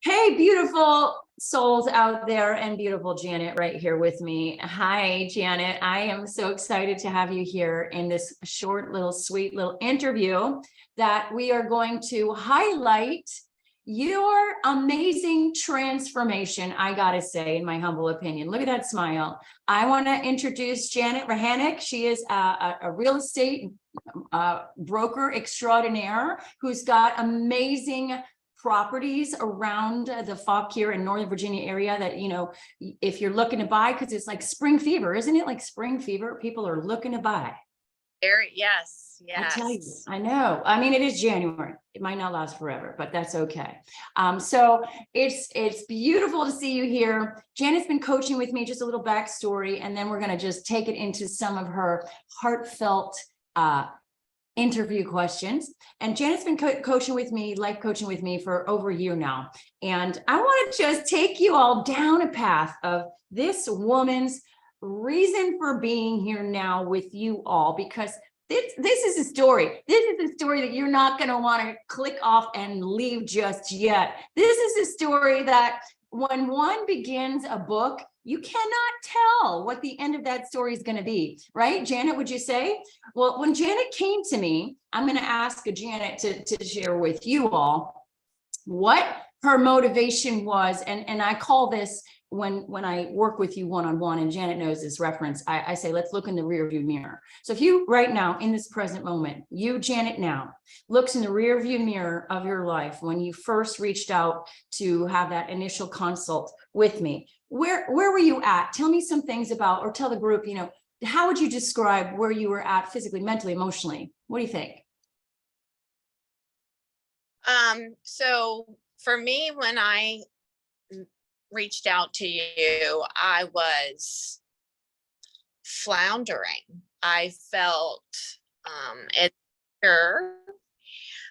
Hey, beautiful souls out there and beautiful Janet right here with me. Hi, Janet. I am so excited to have you here in this short little sweet little interview that we are going to highlight your amazing transformation. I gotta say, in my humble opinion, look at that smile. I want to introduce Janet Rahanek. She is a real estate broker extraordinaire who's got amazing properties around the Fauquier and Northern Virginia area that, if you're looking to buy, because it's like spring fever, isn't it? Like spring fever, people are looking to buy. Yes. I tell you, I know. I mean, it is January. It might not last forever, but that's okay. So it's beautiful to see you here. Janet's been coaching with me, just a little backstory, and then we're going to just take it into some of her heartfelt interview questions. And Janet's been coaching with me, life coaching with me for over a year now. And I want to just take you all down a path of this woman's reason for being here now with you all, because this is a story. This is a story that you're not going to want to click off and leave just yet. This is a story that when one begins a book, you cannot tell what the end of that story is going to be, right? Janet, would you say? Well, when Janet came to me, I'm going to ask Janet to share with you all what her motivation was. And I call this, when I work with you one-on-one, and Janet knows this reference, I say, let's look in the rearview mirror. So if you right now, in this present moment, you, Janet, now looks in the rearview mirror of your life, when you first reached out to have that initial consult with me, where were you at? Tell me some things about, or tell the group, how would you describe where you were at physically, mentally, emotionally? What do you think? So for me, when I reached out to you, I was floundering. I felt insecure.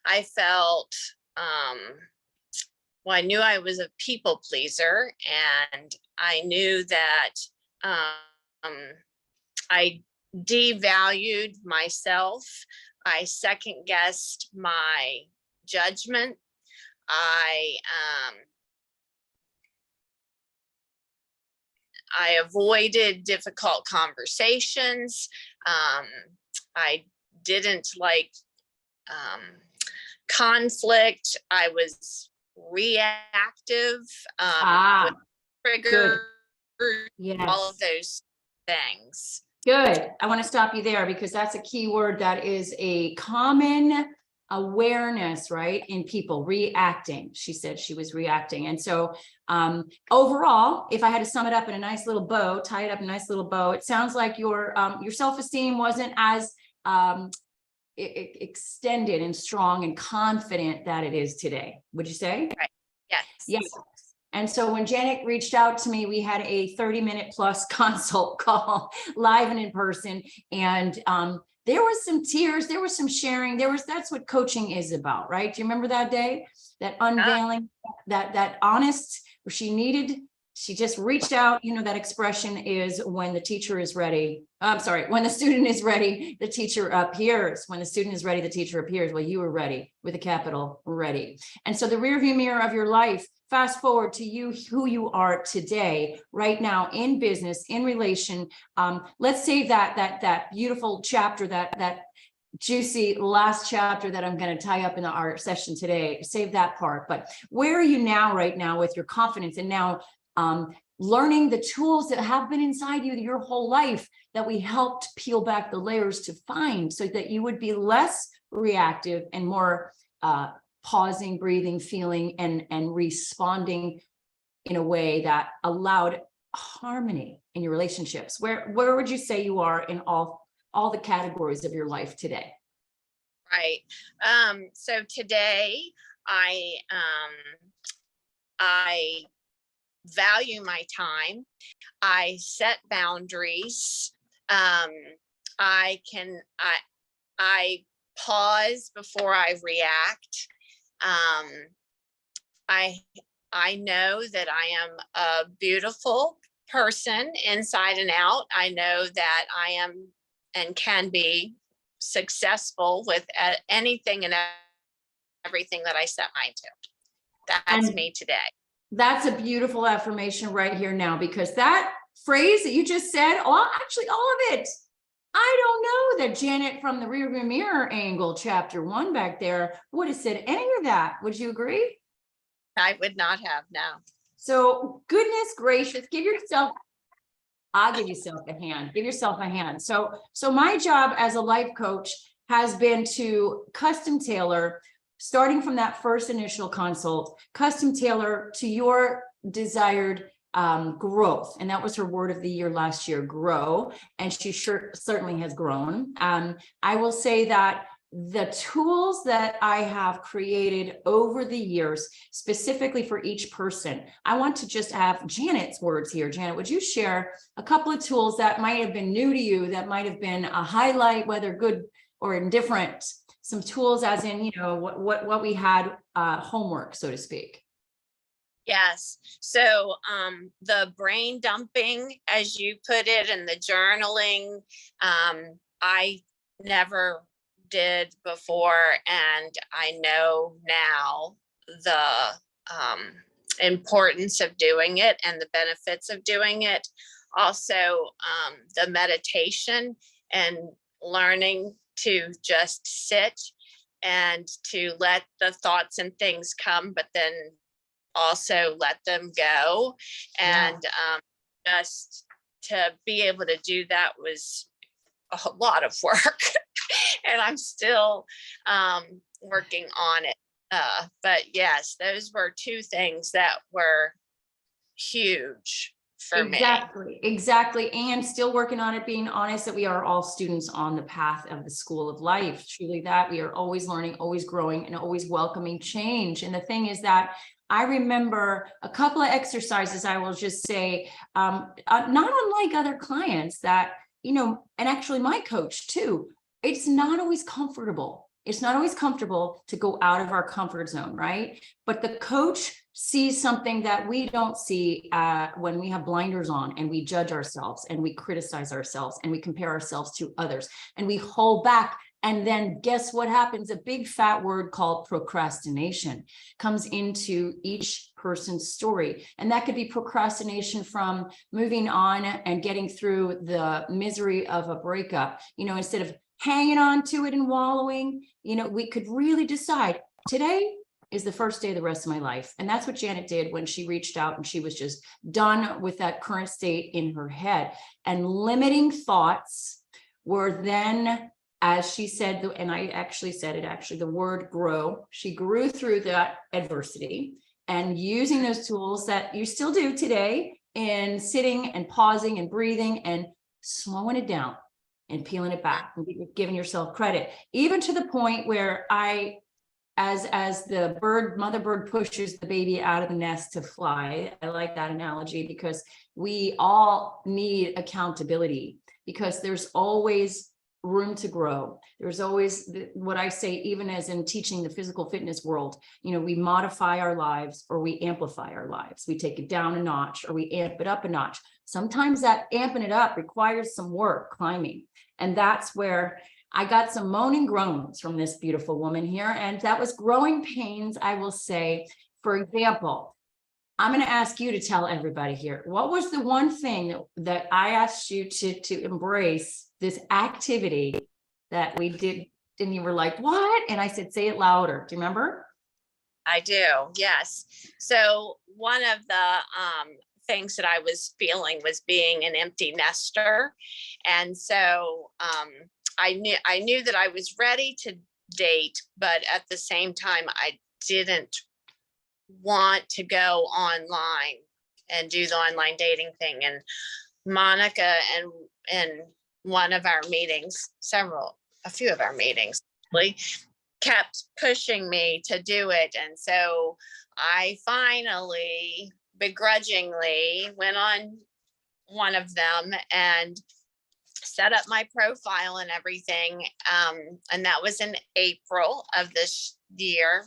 I felt well, I knew I was a people pleaser, and I knew that I devalued myself. I second guessed my judgment. I avoided difficult conversations. I didn't like conflict. I was reactive, trigger, yes. all of those things. Good. I want to stop you there, because that's a key word that is a common awareness, right? In people reacting. She said she was reacting. And so overall, if I had to sum it up in a nice little bow, tie it up in a nice little bow, it sounds like your self-esteem wasn't as extended and strong and confident that it is today. Would you say? Right. Yes. Yes. And so when Janet reached out to me, we had a 30-minute plus consult call, live and in person. And there was some tears, there was some sharing, that's what coaching is about, right? Do you remember that day, that unveiling, that honest, where she just reached out, that expression is, when the teacher is ready. I'm sorry, when the student is ready, the teacher appears. When the student is ready, the teacher appears. Well, you were ready, with a capital ready. And so the rearview mirror of your life, fast forward to you, who you are today, right now, in business, in relation. Let's save that beautiful chapter, that juicy last chapter that I'm going to tie up in our session today. Save that part. But where are you now, right now, with your confidence, and now learning the tools that have been inside you your whole life, that we helped peel back the layers to find, so that you would be less reactive and more pausing, breathing, feeling, and responding in a way that allowed harmony in your relationships? Where would you say you are in all the categories of your life today? Right. So today I value my time. I set boundaries. I pause before I react. I know that I am a beautiful person inside and out. I know that I am and can be successful with anything and everything that I set mind to. That's me today. That's a beautiful affirmation right here now, because that phrase that you just said, oh, actually all of it. I don't know that Janet from the rearview mirror angle, chapter 1 back there, would have said any of that. Would you agree? I would not have now. So goodness gracious, I'll give yourself a hand. Give yourself a hand. So my job as a life coach has been to custom tailor, starting from that first initial consult, custom tailor to your desired growth. And that was her word of the year last year, grow. And she certainly has grown. I will say that the tools that I have created over the years, specifically for each person, I want to just have Janet's words here. Janet, would you share a couple of tools that might have been new to you, that might have been a highlight, whether good or indifferent, some tools as in, you know, what we had homework, so to speak? Yes. So the brain dumping, as you put it, and the journaling, I never did before, and I know now the importance of doing it and the benefits of doing it. Also, the meditation and learning to just sit and to let the thoughts and things come, but then also let them go. And just to be able to do that was a lot of work. And I'm still working on it. But yes, those were two things that were huge for me. Exactly. And still working on it, being honest that we are all students on the path of the school of life. Truly that we are always learning, always growing, and always welcoming change. And the thing is that I remember a couple of exercises, I will just say, not unlike other clients that, you know, and actually my coach too, it's not always comfortable. It's not always comfortable to go out of our comfort zone, right? But the coach sees something that we don't see when we have blinders on and we judge ourselves and we criticize ourselves and we compare ourselves to others and we hold back. And then guess what happens? A big fat word called procrastination comes into each person's story. And that could be procrastination from moving on and getting through the misery of a breakup. You know, instead of hanging on to it and wallowing, you know, we could really decide today is the first day of the rest of my life. And that's what Janet did when she reached out and she was just done with that current state in her head. And limiting thoughts were then, as she said, and I actually said it, actually, the word grow. She grew through that adversity and using those tools that you still do today in sitting and pausing and breathing and slowing it down and peeling it back and giving yourself credit, even to the point where as the mother bird pushes the baby out of the nest to fly. I like that analogy because we all need accountability, because there's always room to grow. There's always what I say, even as in teaching the physical fitness world, you know, we modify our lives or we amplify our lives. We take it down a notch or we amp it up a notch. Sometimes that amping it up requires some work, climbing. And that's where I got some moan and groans from this beautiful woman here. And that was growing pains, I will say. For example, I'm going to ask you to tell everybody here, what was the one thing that I asked you to embrace, this activity that we did, and you were like, what? And I said, say it louder. Do you remember? I do, yes. So one of the things that I was feeling was being an empty nester. And so I knew that I was ready to date, but at the same time, I didn't want to go online and do the online dating thing. And Monica and one of our meetings, a few of our meetings, really, kept pushing me to do it. And so I finally begrudgingly went on one of them and set up my profile and everything. And that was in April of this year.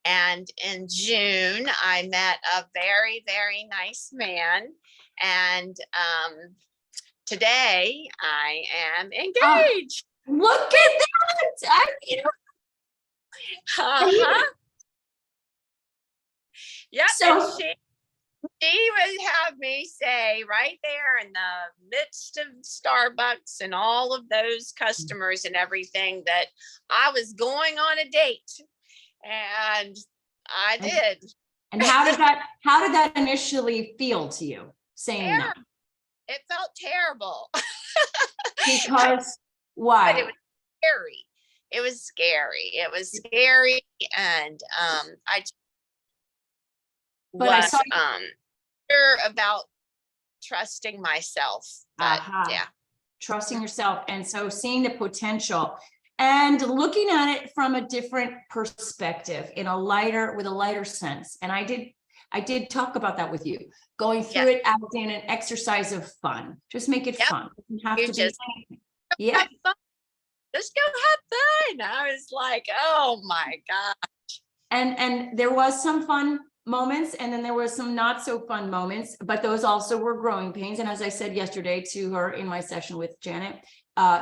And in June, I met a very, very nice man. And today I am engaged. Oh, look at that. Uh-huh. Yeah. So She would have me say right there in the midst of Starbucks and all of those customers and everything that I was going on a date. And I And, did. and how did that initially feel to you saying that? Terrible. It felt terrible. Because But it why? was scary. It was scary. It was scary. And I But I was saw sure about trusting myself. But aha, yeah. trusting yourself. And so seeing the potential and looking at it from a different perspective with a lighter sense. And I did talk about that with you, going through Yeah. it as in an exercise of fun. Just make it Yep. fun. It doesn't have You to just be anything. Yeah. have fun. Just go have fun. I was like, oh my God. And there was some fun moments, and then there was some not so fun moments, but those also were growing pains. And as I said yesterday to her in my session with Janet,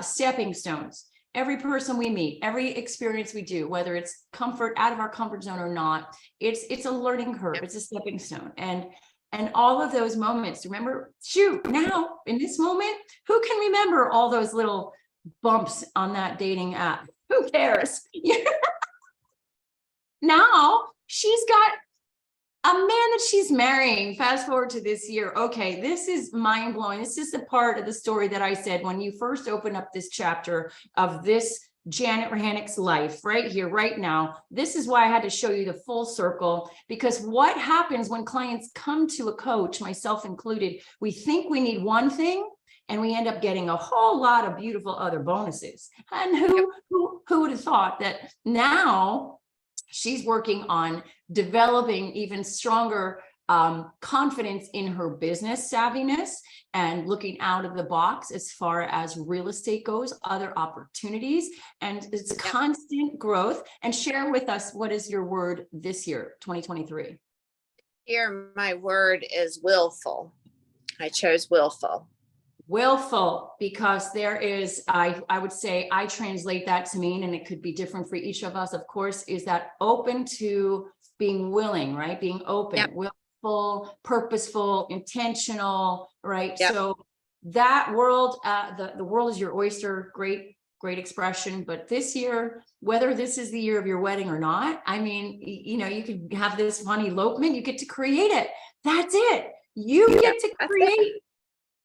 stepping stones. Every person we meet, every experience we do, whether it's comfort out of our comfort zone or not, it's a learning curve. Yep. It's a stepping stone. And all of those moments, remember, shoot, now in this moment, who can remember all those little bumps on that dating app? Who cares? Now she's got a man that she's marrying. Fast forward to this year. Okay, this is mind blowing. This is the part of the story that I said when you first open up this chapter of this Janet Rahanick's life right here, right now. This is why I had to show you the full circle, because what happens when clients come to a coach, myself included, we think we need one thing and we end up getting a whole lot of beautiful other bonuses. And who would have thought that now she's working on developing even stronger confidence in her business savviness and looking out of the box as far as real estate goes, other opportunities, and it's constant growth. And share with us, what is your word this year, 2023? Here, my word is willful. I chose willful. Willful, because there is, I would say, I translate that to mean, and it could be different for each of us, of course, is that open to being willing, right? Being open, Yep. willful, purposeful, intentional, right? Yep. So that world, the world is your oyster. Great expression. But this year, whether this is the year of your wedding or not, I mean, you could have this fun elopement, you get to create it. That's it. You get to create.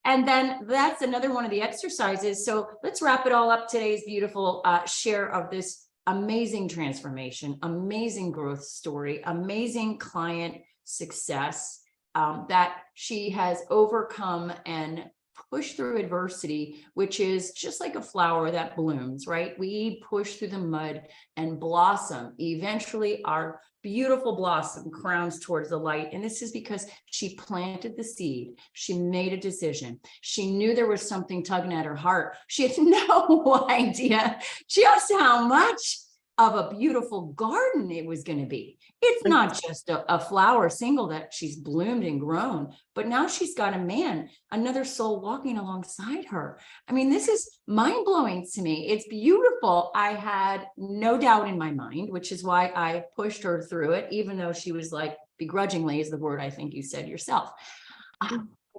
And then that's another one of the exercises. So let's wrap it all up. Today's beautiful share of this amazing transformation, amazing growth story, amazing client success that she has overcome and pushed through adversity, which is just like a flower that blooms, right? We push through the mud and blossom. Eventually, our beautiful blossom crowns towards the light. And this is because she planted the seed. She made a decision. She knew there was something tugging at her heart. She had no idea just how much of a beautiful garden it was going to be. It's not just a flower single that she's bloomed and grown, but now she's got a man, another soul walking alongside her. I mean, this is mind blowing to me. It's beautiful. I had no doubt in my mind, which is why I pushed her through it, even though she was like, begrudgingly is the word I think you said yourself.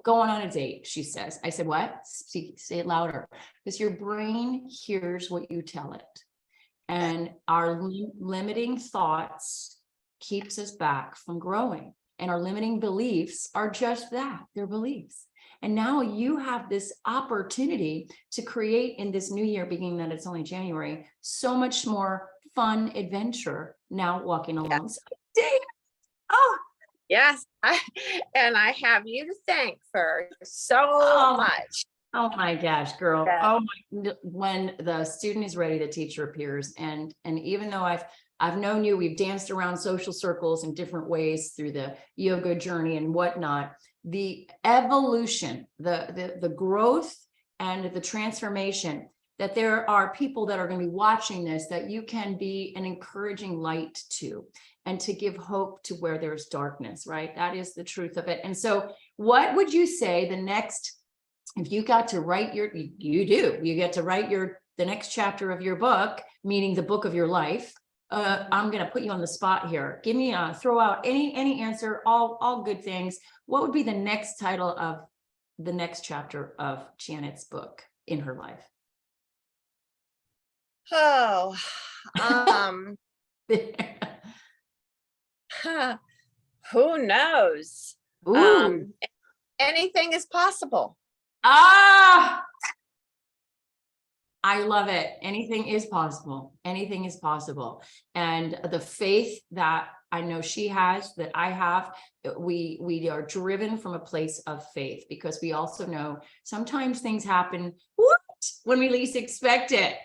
Going on a date, she says. I said, what? Say it louder. Because your brain hears what you tell it. And our limiting thoughts keeps us back from growing. And our limiting beliefs are just that, they're beliefs. And now you have this opportunity to create in this new year, beginning that it's only January, so much more fun adventure now walking alongside. Oh, yes. And I have you to thank for so much. Oh my gosh, girl. Yeah. Oh my, when the student is ready, the teacher appears. And even though I've known you, we've danced around social circles in different ways through the yoga journey and whatnot. The evolution, the growth and the transformation, that there are people that are going to be watching this, that you can be an encouraging light to, and to give hope to where there's darkness, right? That is the truth of it. And so what would you say the next, if you got to write you get to write the next chapter of your book, meaning the book of your life, I'm going to put you on the spot here. Give me throw out any answer, all good things. What would be the next title of the next chapter of Janet's book in her life? Oh, who knows? Ooh. Anything is possible. Ah, I love it. Anything is possible. Anything is possible. And the faith that I know she has, that I have, we are driven from a place of faith, because we also know sometimes things happen when we least expect it.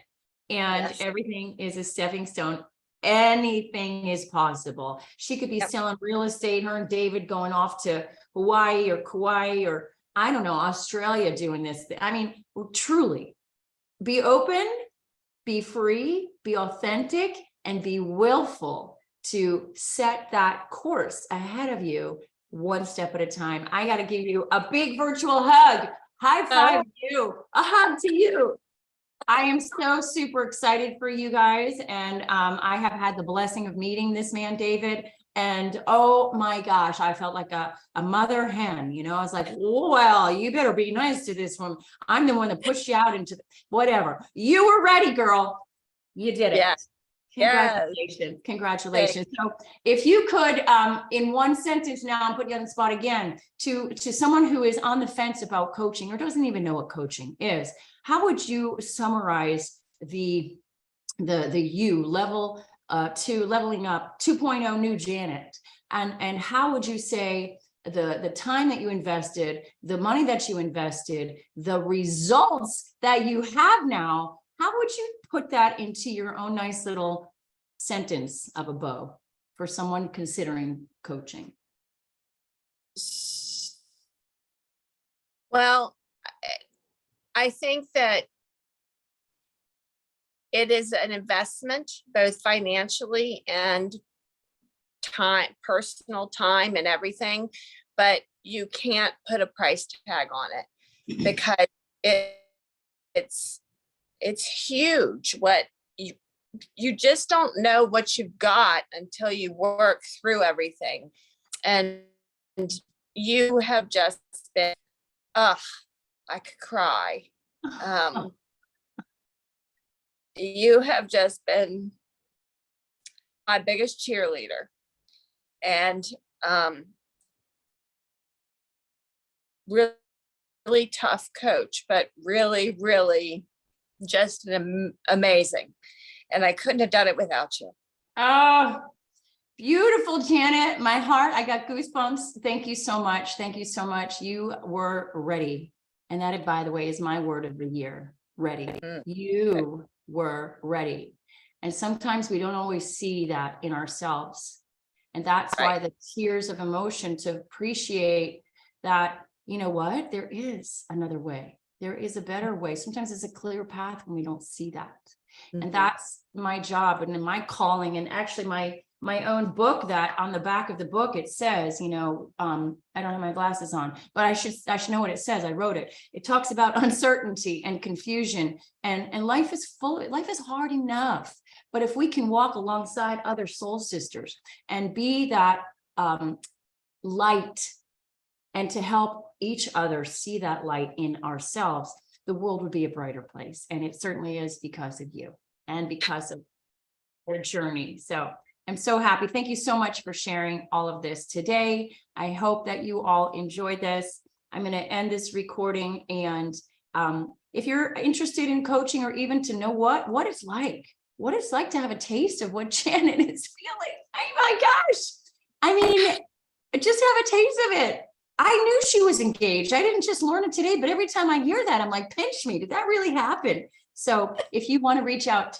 And Yes. everything is a stepping stone. Anything is possible. She could be selling real estate, her and David going off to Hawaii or Kauai or I don't know, Australia doing this. I mean, truly be open, be free, be authentic, and be willful to set that course ahead of you one step at a time. I got to give you a big virtual hug. High five to you, a hug to you. I am so super excited for you guys. And I have had the blessing of meeting this man, David. And oh my gosh, I felt like a mother hen, you know, I was like, well, you better be nice to this one. I'm the one that pushed you out into whatever. You were ready, girl. You did it. Yes. Congratulations. Yes. Congratulations. So if you could, in one sentence now, I'm putting you on the spot again, to someone who is on the fence about coaching or doesn't even know what coaching is, how would you summarize the you level to leveling up 2.0 new Janet? And how would you say the time that you invested, the money that you invested, the results that you have now, how would you put that into your own nice little sentence of a bow for someone considering coaching? Well, I think that it is an investment, both financially and time, personal time and everything, but you can't put a price tag on it because it's huge. What you just don't know what you've got until you work through everything. And you have just been, I could cry. You have just been my biggest cheerleader, and really tough coach, but really, really just amazing. And I couldn't have done it without you. Oh, beautiful, Janet. My heart, I got goosebumps. Thank you so much. Thank you so much. You were ready. And that, by the way, is my word of the year. Ready. You were ready. And sometimes we don't always see that in ourselves. And that's why the tears of emotion, to appreciate that, you know what, there is another way. There is a better way. Sometimes it's a clear path when we don't see that. And that's my job and my calling. And actually my own book, that on the back of the book, it says, you know, I don't have my glasses on, but I should know what it says. I wrote it. It talks about uncertainty and confusion, and life is life is hard enough. But if we can walk alongside other soul sisters and be that light, and to help each other see that light in ourselves, the world would be a brighter place. And it certainly is because of you and because of your journey. So I'm so happy. Thank you so much for sharing all of this today. I hope that you all enjoyed this. I'm going to end this recording. And if you're interested in coaching, or even to know what it's like to have a taste of what Janet is feeling. Oh my gosh. I mean, just have a taste of it. I knew she was engaged. I didn't just learn it today, but every time I hear that, I'm like, pinch me. Did that really happen? So if you want to reach out,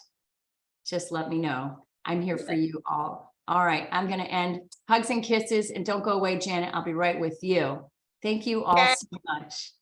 just let me know. I'm here for you all. All right. I'm going to end. Hugs and kisses, and don't go away, Janet. I'll be right with you. Thank you all so much.